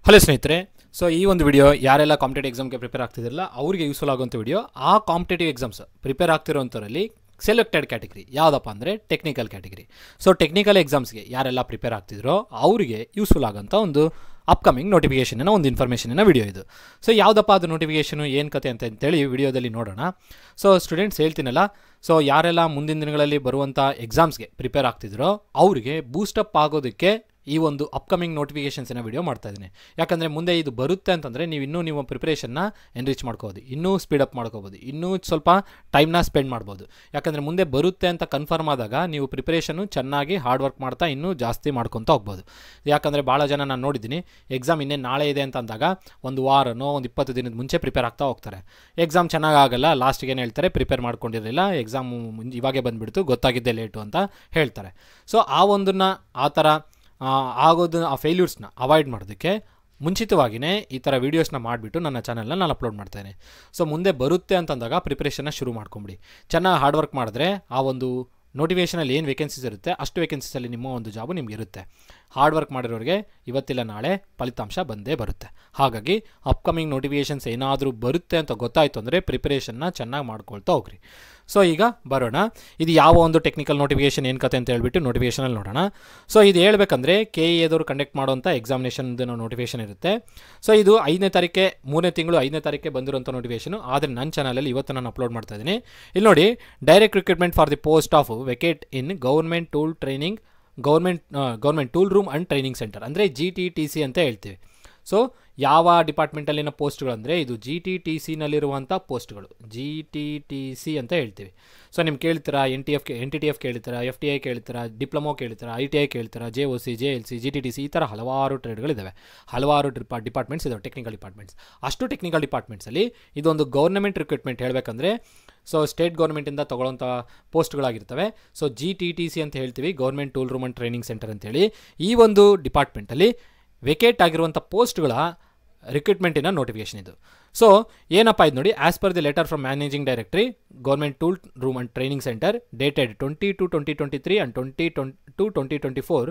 Hello ಸ್ನೇಹಿತರೆ, so ಈ ಒಂದು ವಿಡಿಯೋ ಯಾರೆಲ್ಲ ಕಾಂಪಿಟೇಟಿವ್ ಎಕ್ಸಾಮ್ಗೆ ಪ್ರಿಪೇರ್ ಆಗ್ತಿದ್ರಲ್ಲ ಅವರಿಗೆ ಯೂಸ್ಫುಲ್ ಆಗುವಂಥ ವಿಡಿಯೋ. ಆ ಕಾಂಪಿಟೇಟಿವ್ ಎಕ್ಸಾಮ್ಸ್ ಪ್ರಿಪೇರ್ ಆಗ್ತಿರೋಂಥವರಲ್ಲಿ ಸೆಲೆಕ್ಟೆಡ್ ಕ್ಯಾಟಗರಿ ಯಾವುದಪ್ಪ ಅಂದರೆ ಟೆಕ್ನಿಕಲ್ ಕ್ಯಾಟಗರಿ. ಸೊ ಟೆಕ್ನಿಕಲ್ ಎಕ್ಸಾಮ್ಸ್ಗೆ ಯಾರೆಲ್ಲ ಪ್ರಿಪೇರ್ ಆಗ್ತಿದ್ರೋ ಅವರಿಗೆ ಯೂಸ್ಫುಲ್ ಆಗೋಂಥ ಒಂದು ಅಪ್ಕಮಿಂಗ್ ನೋಟಿಫಿಕೇಷನ್ನ ಒಂದು ಇನ್ಫಾರ್ಮೇಷನ್ನ ವಿಡಿಯೋ ಇದು. ಸೊ ಯಾವುದಪ್ಪ ಅದು ನೋಟಿಫಿಕೇಷನು ಏನು ಕತೆ ಅಂತೇಳಿ ವಿಡಿಯೋದಲ್ಲಿ ನೋಡೋಣ. ಸೊ ಸ್ಟೂಡೆಂಟ್ಸ್ ಹೇಳ್ತೀನಲ್ಲ, ಸೊ ಯಾರೆಲ್ಲ ಮುಂದಿನ ದಿನಗಳಲ್ಲಿ ಬರುವಂಥ ಎಕ್ಸಾಮ್ಸ್ಗೆ ಪ್ರಿಪೇರ್ ಆಗ್ತಿದ್ರೋ ಅವರಿಗೆ ಬೂಸ್ಟಪ್ ಆಗೋದಕ್ಕೆ ಈ ಒಂದು ಅಪ್ಕಮಿಂಗ್ ನೋಟಿಫಿಕೇಷನ್ಸಿನ ವಿಡಿಯೋ ಮಾಡ್ತಾ ಇದ್ದೀನಿ. ಯಾಕಂದರೆ ಮುಂದೆ ಇದು ಬರುತ್ತೆ ಅಂತಂದರೆ ನೀವು ಇನ್ನೂ ನಿಮ್ಮ ಪ್ರಿಪ್ರೇಷನ್ನ ಎನ್ರಿಚ್ ಮಾಡ್ಕೋಬೋದು, ಇನ್ನೂ ಸ್ಪೀಡಪ್ ಮಾಡ್ಕೋಬೋದು, ಇನ್ನೂ ಸ್ವಲ್ಪ ಟೈಮ್ನ ಸ್ಪೆಂಡ್ ಮಾಡ್ಬೋದು. ಯಾಕಂದರೆ ಮುಂದೆ ಬರುತ್ತೆ ಅಂತ ಕನ್ಫರ್ಮ್ ಆದಾಗ ನೀವು ಪ್ರಿಪ್ರೇಷನ್ನು ಚೆನ್ನಾಗಿ ಹಾರ್ಡ್ ವರ್ಕ್ ಮಾಡ್ತಾ ಇನ್ನೂ ಜಾಸ್ತಿ ಮಾಡ್ಕೊತ ಹೋಗ್ಬೋದು. ಯಾಕಂದರೆ ಭಾಳ ಜನ ನಾನು ನೋಡಿದ್ದೀನಿ, ಎಕ್ಸಾಮ್ ಇನ್ನೇ ನಾಳೆ ಇದೆ ಅಂತ ಅಂದಾಗ ಒಂದು ವಾರನೋ ಒಂದು 20 ದಿನದ ಮುಂಚೆ ಪ್ರಿಪೇರ್ ಆಗ್ತಾ ಹೋಗ್ತಾರೆ. ಎಕ್ಸಾಮ್ ಚೆನ್ನಾಗಾಗಲ್ಲ, ಲಾಸ್ಟಿಗೆ ಏನು ಹೇಳ್ತಾರೆ, ಪ್ರಿಪೇರ್ ಮಾಡ್ಕೊಂಡಿರಲಿಲ್ಲ, ಎಕ್ಸಾಮು ಇವಾಗೆ ಬಂದುಬಿಡ್ತು, ಗೊತ್ತಾಗಿದ್ದೇ ಲೇಟು ಅಂತ ಹೇಳ್ತಾರೆ. ಸೊ ಆ ಒಂದನ್ನು ಆ ಥರ ಆಗೋದನ್ನ ಆ ಫೇಲ್ಯೂರ್ಸ್ನ ಅವಾಯ್ಡ್ ಮಾಡೋದಕ್ಕೆ ಮುಂಚಿತವಾಗಿಯೇ ಈ ಥರ ವೀಡಿಯೋಸ್ನ ಮಾಡಿಬಿಟ್ಟು ನನ್ನ ಚಾನಲ್ನ ನಾನು ಅಪ್ಲೋಡ್ ಮಾಡ್ತೇನೆ. ಸೊ ಮುಂದೆ ಬರುತ್ತೆ ಅಂತಂದಾಗ ಪ್ರಿಪ್ರೇಷನ್ನ ಶುರು ಮಾಡ್ಕೊಂಬಿಡಿ. ಚೆನ್ನಾಗಿ ಹಾರ್ಡ್ ವರ್ಕ್ ಮಾಡಿದ್ರೆ ಆ ಒಂದು ನೋಟಿಫಿಕೇಷನಲ್ಲಿ ಏನು ವೇಕೆನ್ಸೀಸ್ ಇರುತ್ತೆ ಅಷ್ಟು ವೇಕೆನ್ಸೀಸಲ್ಲಿ ನಿಮ್ಮ ಒಂದು ಜಾಬು ನಿಮ್ಗೆ ಇರುತ್ತೆ. ಹಾರ್ಡ್ ವರ್ಕ್ ಮಾಡಿರೋರಿಗೆ ಇವತ್ತಿಲ್ಲ ನಾಳೆ ಫಲಿತಾಂಶ ಬಂದೇ ಬರುತ್ತೆ. ಹಾಗಾಗಿ ಅಪ್ಕಮಿಂಗ್ ನೋಟಿಫಿಕೇಷನ್ಸ್ ಏನಾದರೂ ಬರುತ್ತೆ ಅಂತ ಗೊತ್ತಾಯಿತು ಅಂದರೆ ಪ್ರಿಪ್ರೇಷನ್ನ ಚೆನ್ನಾಗಿ ಮಾಡ್ಕೊಳ್ತಾ ಹೋಗ್ರಿ. ಸೊ ಈಗ ಬರೋಣ, ಇದು ಯಾವ ಒಂದು ಟೆಕ್ನಿಕಲ್ ನೋಟಿಫಿಕೇಷನ್ ಏನು ಕತೆ ಅಂತ ಹೇಳ್ಬಿಟ್ಟು ನೋಟಿಫಿಕೇಷನಲ್ಲಿ ನೋಡೋಣ. ಸೊ ಇದು ಹೇಳ್ಬೇಕಂದ್ರೆ KEAದವರು ಕಂಡಕ್ಟ್ ಮಾಡುವಂಥ ಎಕ್ಸಾಮಿನೇಷನ್ದು ನೋಟಿಫಿಕೇಷನ್ ಇರುತ್ತೆ. ಸೊ ಇದು 5ನೇ ತಾರೀಕೆ 3ನೇ ತಿಂಗಳು 5ನೇ ತಾರೀಕೆ ಬಂದಿರೋಂಥ ನೋಟಿಫಿಕೇಷನು. ಆದರೆ ನನ್ನ ಚಾನಲಲ್ಲಿ ಇವತ್ತು ನಾನು ಅಪ್ಲೋಡ್ ಮಾಡ್ತಾ ಇದ್ದೀನಿ. ಇಲ್ಲಿ ನೋಡಿ, direct recruitment for the post of vacate in government tool room and training centre, ಅಂದರೆ GTTC ಅಂತ ಹೇಳ್ತೀವಿ. ಸೊ ಯಾವ ಡಿಪಾರ್ಟ್ಮೆಂಟಲ್ಲಿನ ಪೋಸ್ಟ್ಗಳು ಅಂದರೆ ಇದು GTTCನಲ್ಲಿರುವಂಥ ಪೋಸ್ಟ್ಗಳು, GTTC ಅಂತ ಹೇಳ್ತೀವಿ. ಸೊ ನಿಮ್ಗೆ ಕೇಳ್ತೀರಾ NTTF ಕೇಳ್ತೀರಾ, FTI ಕೇಳ್ತೀರಾ, ಡಿಪ್ಲೊಮೊ ಕೇಳ್ತೀರಾ, ITI ಕೇಳ್ತೀರಾ, JOC, JLC, GTTC, ಈ ಥರ ಹಲವಾರು ಟ್ರೇಡ್ಗಳಿದ್ದಾವೆ, ಹಲವಾರು ಡಿಪಾರ್ಟ್ಮೆಂಟ್ಸ್ ಇದಾವೆ, ಟೆಕ್ನಿಕಲ್ ಡಿಪಾರ್ಟ್ಮೆಂಟ್ಸ್. ಅಷ್ಟು ಟೆಕ್ನಿಕಲ್ ಡಿಪಾರ್ಟ್ಮೆಂಟ್ಸಲ್ಲಿ ಇದೊಂದು ಗೌರ್ಮೆಂಟ್ ರಿಕ್ರೂಟ್ಮೆಂಟ್ ಹೇಳಬೇಕಂದ್ರೆ ಸೊ ಸ್ಟೇಟ್ ಗೌರ್ಮೆಂಟಿಂದ ತೊಗೊಳ್ಳೋಂಥ ಪೋಸ್ಟ್ಗಳಾಗಿರ್ತವೆ. ಸೊ GTTC ಅಂತ ಹೇಳ್ತೀವಿ, government tool room and training centre ಅಂತೇಳಿ. ಈ ಒಂದು ಡಿಪಾರ್ಟ್ಮೆಂಟಲ್ಲಿ ವೇಕೇಟ್ ಆಗಿರುವಂಥ ಪೋಸ್ಟ್ಗಳ ರಿಕ್ರೂಟ್ಮೆಂಟಿನ ನೋಟಿಫಿಕೇಷನ್ ಇದು. ಸೊ ಏನಪ್ಪ ಇದು ನೋಡಿ, as per the letter from managing director government tool room and training centre dated 20/2/2023 and 20/2/2024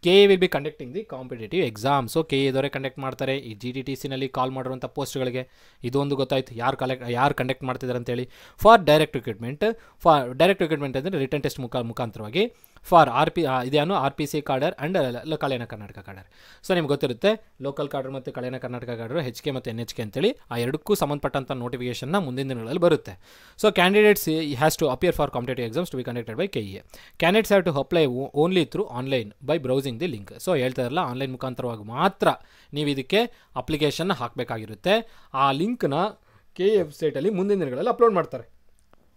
KE will be conducting the competitive exam. So KEದವರೇ conduct ಮಾಡ್ತಾರೆ ಈ GTTCನಲ್ಲಿ ಕಾಲ್ ಮಾಡಿರುವಂಥ ಪೋಸ್ಟ್ಗಳಿಗೆ. ಇದು ಒಂದು ಗೊತ್ತಾಯಿತು ಯಾರು ಕಂಡಕ್ಟ್ ಮಾಡ್ತಿದ್ದಾರೆ ಅಂತೇಳಿ. ಫಾರ್ ಡೈರೆಕ್ಟ್ ರಿಕ್ರೂಟ್ಮೆಂಟ್ ಅಂದರೆ ರಿಟರ್ನ್ ಟೆಸ್ಟ್ ಮುಖಾಂತರವಾಗಿ ಫಾರ್ ಇದೇನು RPC cadre and Kalyana Karnataka cadre. So ನಿಮ್ಗೆ ಗೊತ್ತಿರುತ್ತೆ, ಲೋಕಲ್ ಕಾರ್ಡರ್ ಮತ್ತು ಕಲ್ಯಾಣ ಕರ್ನಾಟಕ ಕಾರ್ಡರ್ HK ಮತ್ತು NHK ಅಂತೇಳಿ ಆ ಎರಡಕ್ಕೂ ಸಂಬಂಧಪಟ್ಟಂಥ ನೋಟಿಫಿಕೇಷನ್ನ ಮುಂದಿನ ದಿನಗಳಲ್ಲಿ ಬರುತ್ತೆ. So candidates has to appear for competitive exams to be conducted by KE. Candidates have to apply only through online by browsing the link. So ಹೇಳ್ತಾರಲ್ಲ, ಆನ್ಲೈನ್ ಮುಖಾಂತರವಾಗಿ ಮಾತ್ರ ನೀವು ಇದಕ್ಕೆ ಅಪ್ಲಿಕೇಶನ್ನ ಹಾಕಬೇಕಾಗಿರುತ್ತೆ. ಆ ಲಿಂಕ್ನ KE ವೆಬ್ಸೈಟಲ್ಲಿ ಮುಂದಿನ ದಿನಗಳಲ್ಲಿ ಅಪ್ಲೋಡ್ ಮಾಡ್ತಾರೆ.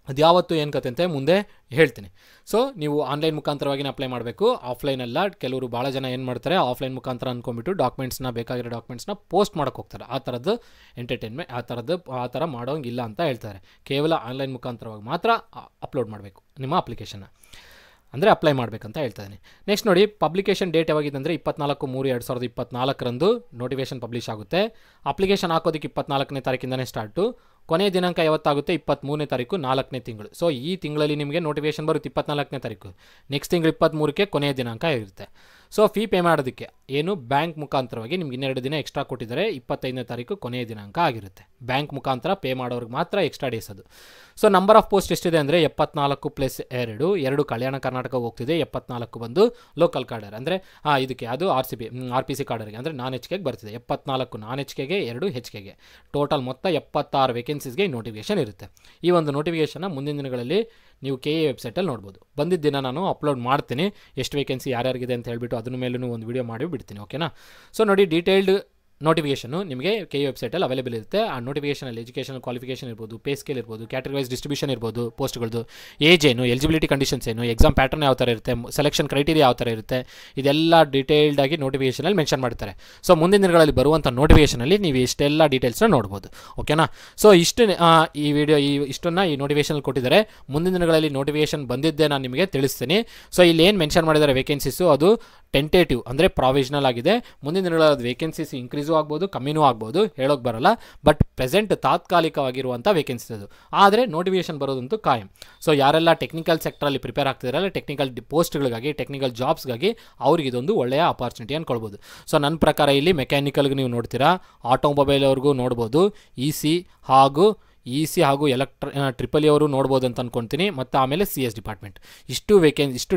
ಅದು ಯಾವತ್ತು ಏನು ಕತೆ ಅಂತ ಮುಂದೆ ಹೇಳ್ತೀನಿ. ಸೊ ನೀವು ಆನ್ಲೈನ್ ಮುಖಾಂತರವಾಗಿನೇ ಅಪ್ಲೈ ಮಾಡಬೇಕು, ಆಫ್ಲೈನಲ್ಲ. ಕೆಲವರು ಭಾಳ ಜನ ಏನು ಮಾಡ್ತಾರೆ, ಆಫ್ಲೈನ್ ಮುಖಾಂತರ ಅಂದ್ಕೊಂಡ್ಬಿಟ್ಟು ಬೇಕಾಗಿರೋ ಡಾಕ್ಯುಮೆಂಟ್ಸ್ನ ಪೋಸ್ಟ್ ಮಾಡೋಕ್ಕೆ ಹೋಗ್ತಾರೆ. ಆ ಥರದ್ದು ಎಂಟರ್ಟೈನ್ಮೆಂಟ್ ಆ ಥರ ಮಾಡೋಂಗಿಲ್ಲ ಅಂತ ಹೇಳ್ತಾರೆ. ಕೇವಲ ಆನ್ಲೈನ್ ಮುಖಾಂತರವಾಗಿ ಮಾತ್ರ ಅಪ್ಲೋಡ್ ಮಾಡಬೇಕು ನಿಮ್ಮ ಅಪ್ಲಿಕೇಶನ್ನ, ಅಂದರೆ ಅಪ್ಲೈ ಮಾಡಬೇಕಂತ ಹೇಳ್ತಾ ಇದ್ದೀನಿ. ನೆಕ್ಸ್ಟ್ ನೋಡಿ, ಪಬ್ಲಿಕೇಶನ್ ಡೇಟ್ ಯಾವಾಗಿದೆ ಅಂದರೆ 24/3/2024 ನೋಟಿಫಿಕೇಶನ್ ಪಬ್ಲಿಷ್ ಆಗುತ್ತೆ. ಅಪ್ಲಿಕೇಶನ್ ಹಾಕೋದಕ್ಕೆ 24ನೇ ತಾರೀಕಿಂದನೇ ಸ್ಟಾರ್ಟು. ಕೊನೆಯ ದಿನಾಂಕ ಯಾವತ್ತಾಗುತ್ತೆ, 23ನೇ ತಾರೀಕು 4ನೇ ತಿಂಗಳು. ಸೊ ಈ ತಿಂಗಳಲ್ಲಿ ನಿಮಗೆ ನೋಟಿಫಿಕೇಶನ್ ಬರುತ್ತೆ 24ನೇ ತಾರೀಕು. ನೆಕ್ಸ್ಟ್ ತಿಂಗಳು 23ಕ್ಕೆ ಕೊನೆಯ ದಿನಾಂಕ ಇರುತ್ತೆ. ಸೊ ಫೀ ಪೇ ಮಾಡೋದಕ್ಕೆ ಏನು ಬ್ಯಾಂಕ್ ಮುಖಾಂತರವಾಗಿ ನಿಮ್ಗೆ 2 ದಿನ ಎಕ್ಸ್ಟ್ರಾ ಕೊಟ್ಟಿದ್ದಾರೆ. 25ನೇ ತಾರೀಕು ಕೊನೆಯ ದಿನಾಂಕ ಆಗಿರುತ್ತೆ. ಬ್ಯಾಂಕ್ ಮುಖಾಂತರ ಪೇ ಮಾಡೋರಿಗೆ ಮಾತ್ರ ಎಕ್ಸ್ಟ್ರಾ ಡೇಸ್ ಅದು. ಸೊ ನಂಬರ್ ಆಫ್ ಪೋಸ್ಟ್ ಎಷ್ಟಿದೆ ಅಂದರೆ 74 + 2 ಕಲ್ಯಾಣ ಕರ್ನಾಟಕ ಹೋಗ್ತಿದೆ, 74 ಬಂದು ಲೋಕಲ್ ಕಾರ್ಡರ್ ಅಂದರೆ ಇದಕ್ಕೆ ಅದು RPC ಕಾರ್ಡರ್ಗೆ ಅಂದರೆ ನಾನ್ HKಗೆ ಬರ್ತಿದೆ. 74 ನಾನ್ HKಗೆ, 2 HKಗೆ, ಟೋಟಲ್ ಮೊತ್ತ 76 ವೇಕೆನ್ಸೀಸ್ಗೆ ಈ ನೋಟಿಫಿಕೇಷನ್ ಇರುತ್ತೆ. ಈ ಒಂದು ನೋಟಿಫಿಕೇಷನ್ನ ಮುಂದಿನ ದಿನಗಳಲ್ಲಿ ನೀವು KE ವೆಬ್ಸೈಟಲ್ಲಿ ನೋಡ್ಬೋದು. ಬಂದಿದ್ದ ದಿನ ನಾನು ಅಪ್ಲೋಡ್ ಮಾಡ್ತೀನಿ, ಎಷ್ಟು ವೇಕೆನ್ಸಿ ಯಾರ್ಯಾರಿಗಿದೆ ಅಂತ ಹೇಳ್ಬಿಟ್ಟು ಅದ್ರ ಮೇಲೂ ಒಂದು ವೀಡಿಯೋ ಮಾಡಿ ಬಿಡ್ತೀನಿ. ಓಕೆನಾ? ಸೊ ನೋಡಿ, ಡೀಟೇಲ್ಡ್ ನೋಟಿಫಿಕೇಷನು ನಿಮಗೆ KE ವೆಬ್ಸೈಟಲ್ಲಿ ಅವೈಲೇಬಲ್ ಇರುತ್ತೆ. ಆ ನೋಟಿಫಿಕೇಷನಲ್ಲಿ ಎಜುಕೇಷನಲ್ ಕ್ವಾಲಿಫಿಕೇಷನ್ ಇರ್ಬೋದು, ಪೇ ಸ್ಕೇಲ್ ಇರ್ಬೋದು, ಕ್ಯಾಟಗರಿ ವೈಸ್ ಡಿಸ್ಟ್ರಿಬ್ಯೂಷನ್ ಇರ್ಬೋದು, ಪೋಸ್ಟ್ಗಳದ್ದು ಏಜ್ ಏನು, ಎಲಿಜಿಬಿಲಿಟಿ ಕಂಡೀಷನ್ಸ್ ಏನು, ಎಕ್ಸಾಮ್ ಪ್ಯಾಟರ್ನ್ ಯಾವ ಥರ ಇರುತ್ತೆ, ಸೆಲೆಕ್ಷನ್ ಕ್ರೈಟೀರಿಯಾ ಯಾವ ಥರ ಇರುತ್ತೆ, ಇದೆಲ್ಲ ಡೀಟೇಲ್ಡಾಗಿ ನೋಟಿಫಿಕೇಷನಲ್ಲಿ ಮೆನ್ಷನ್ ಮಾಡ್ತಾರೆ. ಸೊ ಮುಂದಿನ ದಿನಗಳಲ್ಲಿ ಬರುವಂಥ ನೋಟಿಫಿಕೇಷನಲ್ಲಿ ನೀವು ಇಷ್ಟೆಲ್ಲ ಡೀಟೇಲ್ಸ್ನ ನೋಡ್ಬೋದು. ಓಕೆನಾ? ಸೊ ಇಷ್ಟನ್ನು ಈ ನೋಟಿಫಿಕೇಷನಲ್ಲಿ ಕೊಟ್ಟಿದ್ದಾರೆ. ಮುಂದಿನ ದಿನಗಳಲ್ಲಿ ನೋಟಿಫಿಕೇಷನ್ ಬಂದಿದ್ದೇ ನಾನು ನಿಮಗೆ ತಿಳಿಸ್ತೀನಿ. ಸೊ ಇಲ್ಲಿ ಏನು ಮೆನ್ಷನ್ ಮಾಡಿದ್ದಾರೆ ವೇಕೆನ್ಸೀಸು, ಅದು ಟೆಂಟೇಟಿವ್ ಅಂದರೆ ಪ್ರಾವಿಷನಲ್ ಆಗಿದೆ. ಮುಂದಿನ ದಿನಗಳಲ್ಲಿ ವೇಕೆನ್ಸೀಸ್ ಇನ್ಕ್ರೀಸ್ ಇನ್ಕ್ರೀಸು ಆಗ್ಬೋದು, ಕಮ್ಮಿನೂ ಆಗ್ಬೋದು, ಹೇಳೋಕೆ ಬರಲ್ಲ. ಬಟ್ ಪ್ರೆಸೆಂಟ್ ತಾತ್ಕಾಲಿಕವಾಗಿರುವಂಥ ವೇಕೆನ್ಸಿ ಅದು. ಆದರೆ ನೋಟಿಫಿಕೇಶನ್ ಬರೋದಂತೂ ಕಾಯಂ. ಸೊ ಯಾರೆಲ್ಲ ಟೆಕ್ನಿಕಲ್ ಸೆಕ್ಟ್ರಲ್ಲಿ ಪ್ರಿಪೇರ್ ಆಗ್ತಿದ್ದಾರಲ್ಲ, ಟೆಕ್ನಿಕಲ್ ಪೋಸ್ಟ್ಗಳಿಗಾಗಿ, ಟೆಕ್ನಿಕಲ್ ಜಾಬ್ಸ್ಗಾಗಿ ಅವ್ರಿಗೆ ಇದೊಂದು ಒಳ್ಳೆಯ ಅಪಾರ್ಚುನಿಟಿ ಅಂದ್ಕೊಳ್ಬೋದು. ಸೊ ನನ್ನ ಪ್ರಕಾರ ಇಲ್ಲಿ ಮೆಕ್ಯಾನಿಕಲ್ಗೆ ನೀವು ನೋಡ್ತೀರಾ, ಆಟೋಮೊಬೈಲ್ ಅವ್ರಿಗೂ ನೋಡ್ಬೋದು, ಇ ಸಿ ಹಾಗೂ ಟ್ರಿಪಲ್ ಇ ಅವರು ನೋಡ್ಬೋದು ಅಂತ ಅಂದ್ಕೊಳ್ತೀನಿ. ಮತ್ತು ಆಮೇಲೆ CS ಡಿಪಾರ್ಟ್ಮೆಂಟ್, ಇಷ್ಟು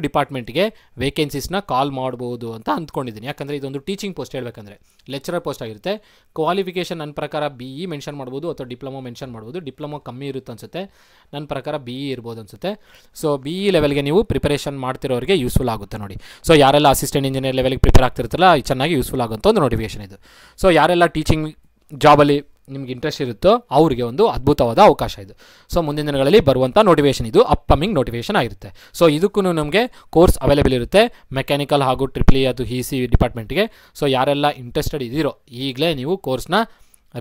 ಡಿಪಾರ್ಟ್ಮೆಂಟ್ಗೆ ವೇಕೆನ್ಸೀಸ್ನ ಕಾಲ್ ಮಾಡ್ಬೋದು ಅಂತ ಅಂದ್ಕೊಂಡಿದ್ದೀನಿ. ಯಾಕಂದರೆ ಇದೊಂದು ಟೀಚಿಂಗ್ ಪೋಸ್ಟ್, ಹೇಳಬೇಕಂದ್ರೆ ಲೆಕ್ಚರರ್ ಪೋಸ್ಟ್ ಆಗಿರುತ್ತೆ. ಕ್ವಾಲಿಫಿಕೇಷನ್ ನನ್ನ ಪ್ರಕಾರ BE ಮೆನ್ಷನ್ ಮಾಡ್ಬೋದು ಅಥವಾ ಡಿಪ್ಲೊಮಾ ಮೆನ್ಷನ್ ಮಾಡ್ಬೋದು. ಡಿಪ್ಲೊಮಾ ಕಮ್ಮಿ ಇರುತ್ತೆ ಅನಿಸುತ್ತೆ, ನನ್ನ ಪ್ರಕಾರ BE ಇರ್ಬೋದು ಅನಿಸುತ್ತೆ. ಸೊ BE ಲೆವೆಲ್ಗೆ ನೀವು ಪ್ರಿಪರೇಷನ್ ಮಾಡ್ತಿರೋರಿಗೆ ಯೂಸ್ಫುಲ್ ಆಗುತ್ತೆ ನೋಡಿ. ಸೊ ಯಾರೆಲ್ಲ ಅಸಿಸ್ಟೆಂಟ್ ಇಂಜಿನಿಯರ್ ಲೆವೆಲ್ಗೆ ಪ್ರಿಪೇರ್ ಆಗ್ತಿರ್ತಾರಲ್ಲ, ಚೆನ್ನಾಗಿ ಯೂಸ್ಫುಲ್ ಆಗುವಂಥ ಒಂದು ನೋಟಿಫಿಕೇಶನ್ ಇದು. ಸೊ ಯಾರೆಲ್ಲ ಟೀಚಿಂಗ್ ಜಾಬಲ್ಲಿ ನಿಮ್ಗೆ ಇಂಟ್ರೆಸ್ಟ್ ಇರುತ್ತೋ ಅವರಿಗೆ ಒಂದು ಅದ್ಭುತವಾದ ಅವಕಾಶ ಇದು. ಸೊ ಮುಂದಿನ ದಿನಗಳಲ್ಲಿ ಬರುವಂಥ ನೋಟಿಫಿಕೇಶನ್ ಇದು ಅಪ್ಕಮಿಂಗ್ ನೋಟಿಫಿಕೇಶನ್ ಆಗಿರುತ್ತೆ. ಸೊ ಇದಕ್ಕೂ ನಮಗೆ ಕೋರ್ಸ್ ಅವೈಲೇಬಲ್ ಇರುತ್ತೆ, ಮೆಕ್ಯಾನಿಕಲ್ ಹಾಗೂ ಟ್ರಿಪಲ್ ಇ ಅದು EC ಡಿಪಾರ್ಟ್ಮೆಂಟ್ಗೆ. ಸೊ ಯಾರೆಲ್ಲ ಇಂಟ್ರೆಸ್ಟೆಡ್ ಇದ್ದೀರೋ ಈಗಲೇ ನೀವು ಕೋರ್ಸ್ನ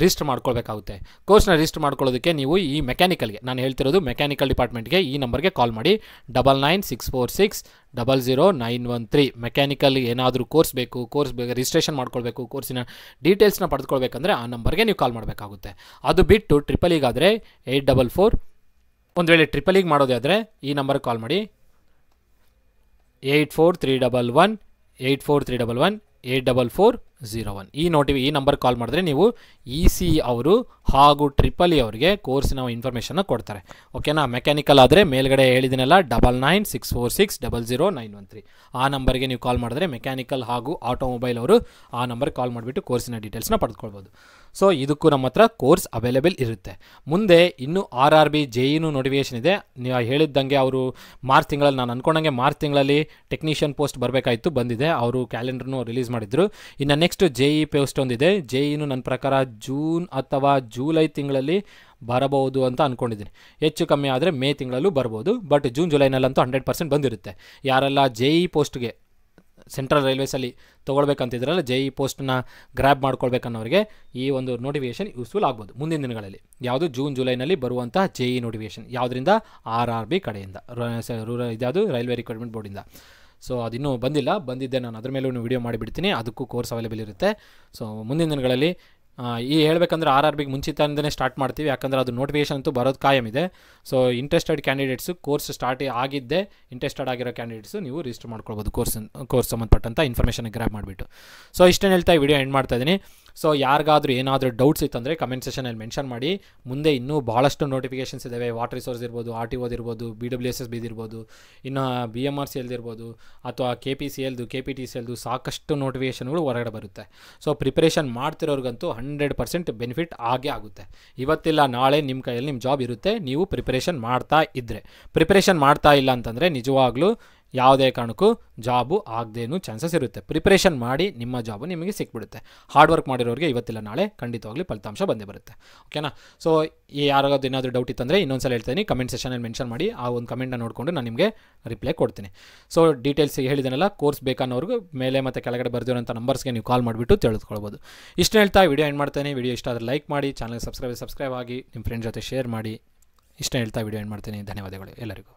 ರಿಜಿಸ್ಟರ್ ಮಾಡ್ಕೊಳ್ಬೇಕಾಗುತ್ತೆ. ಕೋರ್ಸ್ನ ರಿಜಿಸ್ಟರ್ ಮಾಡ್ಕೊಳ್ಳೋದಕ್ಕೆ ನೀವು ಈ ಮೆಕ್ಯಾನಿಕಲ್ಗೆ, ನಾನು ಹೇಳ್ತಿರೋದು ಮೆಕ್ಯಾನಿಕಲ್ ಡಿಪಾರ್ಟ್ಮೆಂಟ್ಗೆ, ಈ ನಂಬರ್ಗೆ ಕಾಲ್ ಮಾಡಿ 9964600913. ಮೆಕ್ಯಾನಿಕಲ್ಗೆ ಏನಾದರೂ ಕೋರ್ಸ್ ಬೇಕು ರಿಜಿಸ್ಟ್ರೇಷನ್ ಮಾಡ್ಕೊಳ್ಬೇಕು, ಕೋರ್ಸಿನ ಡೀಟೇಲ್ಸ್ನ ಪಡೆದುಕೊಳ್ಬೇಕಂದ್ರೆ ಆ ನಂಬರ್ಗೆ ನೀವು ಕಾಲ್ ಮಾಡಬೇಕಾಗುತ್ತೆ. ಅದು ಬಿಟ್ಟು ಟ್ರಿಪಲ್ ಇಗಾದರೆ 844, ಒಂದು ವೇಳೆ ಟ್ರಿಪಲ್ ಇಗೆ ಮಾಡೋದೇ ಆದರೆ ಈ ನಂಬರ್ಗೆ ಕಾಲ್ ಮಾಡಿ 8431 ಈ ನಂಬರ್ ಕಾಲ್ ಮಾಡಿದ್ರೆ ನೀವು EC ಅವರು ಹಾಗೂ ಟ್ರಿಪಲ್ ಇ ಅವರಿಗೆ ಕೋರ್ಸಿನ ಇನ್ಫಾರ್ಮೇಷನ್ನ ಕೊಡ್ತಾರೆ. ಓಕೆನಾ? ಮೆಕ್ಯಾನಿಕಲ್ ಆದರೆ ಮೇಲ್ಗಡೆ ಹೇಳಿದ್ದೀನಲ್ಲ 9964600913 ಆ ನಂಬರ್ಗೆ ನೀವು ಕಾಲ್ ಮಾಡಿದ್ರೆ ಮೆಕ್ಯಾನಿಕಲ್ ಹಾಗೂ ಆಟೋಮೊಬೈಲ್ ಅವರು ಆ ನಂಬರ್ಗೆ ಕಾಲ್ ಮಾಡಿಬಿಟ್ಟು ಕೋರ್ಸಿನ ಡೀಟೇಲ್ಸ್ನ ಪಡೆದುಕೊಳ್ಬೋದು. ಸೊ ಇದಕ್ಕೂ ನಮ್ಮ ಹತ್ರ ಕೋರ್ಸ್ ಅವೈಲೇಬಲ್ ಇರುತ್ತೆ. ಮುಂದೆ ಇನ್ನು RRB JEನೂ ನೋಟಿಫಿಕೇಷನ್ ಇದೆ. ನೀವು ಹೇಳಿದ್ದಂಗೆ ಅವರು ಮಾರ್ಚ್ ತಿಂಗಳಲ್ಲಿ, ನಾನು ಅಂದ್ಕೊಂಡಂಗೆ ಮಾರ್ಚ್ ತಿಂಗಳಲ್ಲಿ ಟೆಕ್ನಿಷಿಯನ್ ಪೋಸ್ಟ್ ಬರಬೇಕಾಯಿತು, ಬಂದಿದೆ. ಅವರು ಕ್ಯಾಲೆಂಡ್ರನ್ನು ರಿಲೀಸ್ ಮಾಡಿದ್ರು. ಇನ್ನು ನೆಕ್ಸ್ಟ್ JE ಪೋಸ್ಟ್ ಒಂದಿದೆ. JEನೂ ನನ್ನ ಪ್ರಕಾರ ಜೂನ್ ಅಥವಾ ಜುಲೈ ತಿಂಗಳಲ್ಲಿ ಬರಬಹುದು ಅಂತ ಅಂದ್ಕೊಂಡಿದ್ದೀನಿ. ಹೆಚ್ಚು ಕಮ್ಮಿ ಆದರೆ ಮೇ ತಿಂಗಳಲ್ಲೂ ಬರ್ಬೋದು. ಬಟ್ ಜೂನ್ ಜುಲೈನಲ್ಲಂತೂ 100% ಬಂದಿರುತ್ತೆ. ಯಾರೆಲ್ಲ JE ಪೋಸ್ಟ್ಗೆ ಸೆಂಟ್ರಲ್ ರೈಲ್ವೇಸಲ್ಲಿ ತೊಗೊಳ್ಬೇಕಂತಿದ್ರಲ್ಲ, JE ಪೋಸ್ಟನ್ನ ಗ್ರ್ಯಾಬ್ ಮಾಡ್ಕೊಳ್ಬೇಕನ್ನೋರಿಗೆ ಈ ಒಂದು ನೋಟಿಫಿಕೇಷನ್ ಯೂಸ್ಫುಲ್ ಆಗ್ಬೋದು ಮುಂದಿನ ದಿನಗಳಲ್ಲಿ. ಯಾವುದು ಜೂನ್ ಜುಲೈನಲ್ಲಿ ಬರುವಂಥ JE ನೋಟಿಫಿಕೇಷನ್, ಯಾವುದರಿಂದ? RRB ಕಡೆಯಿಂದ, ಇದ್ಯಾವುದು ರೈಲ್ವೆ ರಿಕ್ರೂಟ್ಮೆಂಟ್ ಬೋರ್ಡಿಂದ. ಸೊ ಅದಿನ್ನೂ ಬಂದಿದ್ದೆ, ನಾನು ಅದ್ರ ಮೇಲೂ ವಿಡಿಯೋ ಮಾಡಿಬಿಡ್ತೀನಿ. ಅದಕ್ಕೂ ಕೋರ್ಸ್ ಅವೈಲೇಬಲ್ ಇರುತ್ತೆ. ಸೊ ಮುಂದಿನ ದಿನಗಳಲ್ಲಿ ಈ ಹೇಳಬೇಕಂದ್ರೆ RRBಗೆ ಮುಂಚಿತದಿಂದನೇ ಸ್ಟಾರ್ಟ್ ಮಾಡ್ತೀವಿ. ಯಾಕಂದರೆ ಅದು ನೋಟಿಫಿಕೇಷನ್ ಅಂತೂ ಬರೋದು ಕಾಯಂ ಇದೆ. So interested candidates, course start ಆಗಿದ್ದೆ ಇಂಟ್ರೆಸ್ಟೆಡ್ ಆಗಿರೋ ಕ್ಯಾಂಡಿಡೇಟ್ಸು ನೀವು ರಿಜಿಸ್ಟರ್ ಮಾಡ್ಕೊಳ್ಬೋದು ಕೋರ್ಸ್ ಸಂಬಂಧಪಟ್ಟಂಥ ಇನ್ಫಾರ್ಮೇಷನ್ ಗ್ರ್ಯಾಬ್ ಮಾಡಿಬಿಟ್ಟು. ಸೊ ಇಷ್ಟೇನು ಹೇಳ್ತಾ ವಿಡಿಯೋ ಎಂಡ್ ಮಾಡ್ತಾ ಇದ್ದೀನಿ. ಸೊ ಯಾರಿಗಾದ್ರೂ ಏನಾದರೂ ಡೌಟ್ಸ್ ಇತ್ತಂದರೆ ಕಮೆಂಟ್ ಸೆಷನಲ್ಲಿ ಮೆನ್ಷನ್ ಮಾಡಿ. ಮುಂದೆ ಇನ್ನೂ ಭಾಳಷ್ಟು ನೋಟಿಫಿಕೇಷನ್ಸ್ ಇದ್ದಾವೆ. ವಾಟರ್ ರಿಸೋರ್ಸ್ ಇರ್ಬೋದು, RTO ಇರ್ಬೋದು, BWSSB ಇರ್ಬೋದು, ಇನ್ನು BMRCL ಇರ್ಬೋದು, ಅಥವಾ KPCLದು, KPTCLದು ಸಾಕಷ್ಟು ನೋಟಿಫಿಕೇಷನ್ಗಳು ಹೊರಗಡೆ ಬರುತ್ತೆ. ಸೊ ಪ್ರಿಪರೇಷನ್ ಮಾಡ್ತಿರೋರ್ಗಂತೂ 100% ಬೆನಿಫಿಟ್ ಆಗೇ ಆಗುತ್ತೆ. ಇವತ್ತಿಲ್ಲ ನಾಳೆ ನಿಮ್ಮ ಕೈಯಲ್ಲಿ ನಿಮ್ಮ ಜಾಬ್ ಇರುತ್ತೆ, ನೀವು ಪ್ರಿಪರೇಷನ್ ಮಾಡ್ತಾ ಇದ್ದರೆ. ಪ್ರಿಪರೇಷನ್ ಮಾಡ್ತಾ ಇಲ್ಲ ಅಂತಂದರೆ ನಿಜವಾಗ್ಲೂ ಯಾವುದೇ ಕಾರಣಕ್ಕೂ ಜಾಬು ಆಗದೇನೂ ಚಾನ್ಸಸ್ ಇರುತ್ತೆ. ಪ್ರಿಪರೇಷನ್ ಮಾಡಿ ನಿಮ್ಮ ಜಾಬು ನಿಮಗೆ ಸಿಕ್ಬಿಡುತ್ತೆ. ಹಾರ್ಡ್ ವರ್ಕ್ ಮಾಡಿರೋರಿಗೆ ಇವತ್ತಿಲ್ಲ ನಾಳೆ ಖಂಡಿತವಾಗ್ಲಿ ಫಲಿತಾಂಶ ಬಂದೇ ಬರುತ್ತೆ. ಓಕೆನಾ? ಸೊ ಯಾರಿಗಾದ್ರು ಏನಾದರೂ ಡೌಟ್ ಇತ್ತಂದರೆ ಇನ್ನೊಂದ್ಸಲ ಹೇಳ್ತೀನಿ, ಕಮೆಂಟ್ ಸೆಷನಲ್ಲಿ ಮೆನ್ಷನ್ ಮಾಡಿ. ಆ ಒಂದು ಕಮೆಂಟ್ನ ನೋಡಿಕೊಂಡು ನಾನು ನಿಮಗೆ ರಿಪ್ಲೈ ಕೊಡ್ತೀನಿ. ಸೊ ಡೀಟೇಲ್ಸ್ ಹೇಳಿದೆನಲ್ಲ, ಕೋರ್ಸ್ ಬೇಕನ್ನೋರ್ಗೂ ಮೇಲೆ ಮತ್ತು ಕೆಳಗಡೆ ಬರೆದಿರೋಂಥ ನಂಬರ್ಸ್ಗೆ ನೀವು ಕಾಲ್ ಮಾಡಿಬಿಟ್ಟು ತಿಳಿದುಕೊಳ್ಬೋದು. ಇಷ್ಟು ಹೇಳ್ತಾ ವಿಡಿಯೋ ಎಂಡ್ ಮಾಡ್ತೇನೆ. ವಿಡಿಯೋ ಇಷ್ಟ ಆದರೆ ಲೈಕ್ ಮಾಡಿ, ಚಾನಲ್ಗೆ ಸಬ್ಸ್ಕ್ರೈಬ್ ಆಗಿ, ನಿಮ್ಮ ಫ್ರೆಂಡ್ ಜೊತೆ ಶೇರ್ ಮಾಡಿ. ಇಷ್ಟ ಹೇಳ್ತಾ ವಿಡಿಯೋ ಎಂಡ್ ಮಾಡ್ತೀನಿ. ಧನ್ಯವಾದಗಳು ಎಲ್ಲರಿಗೂ.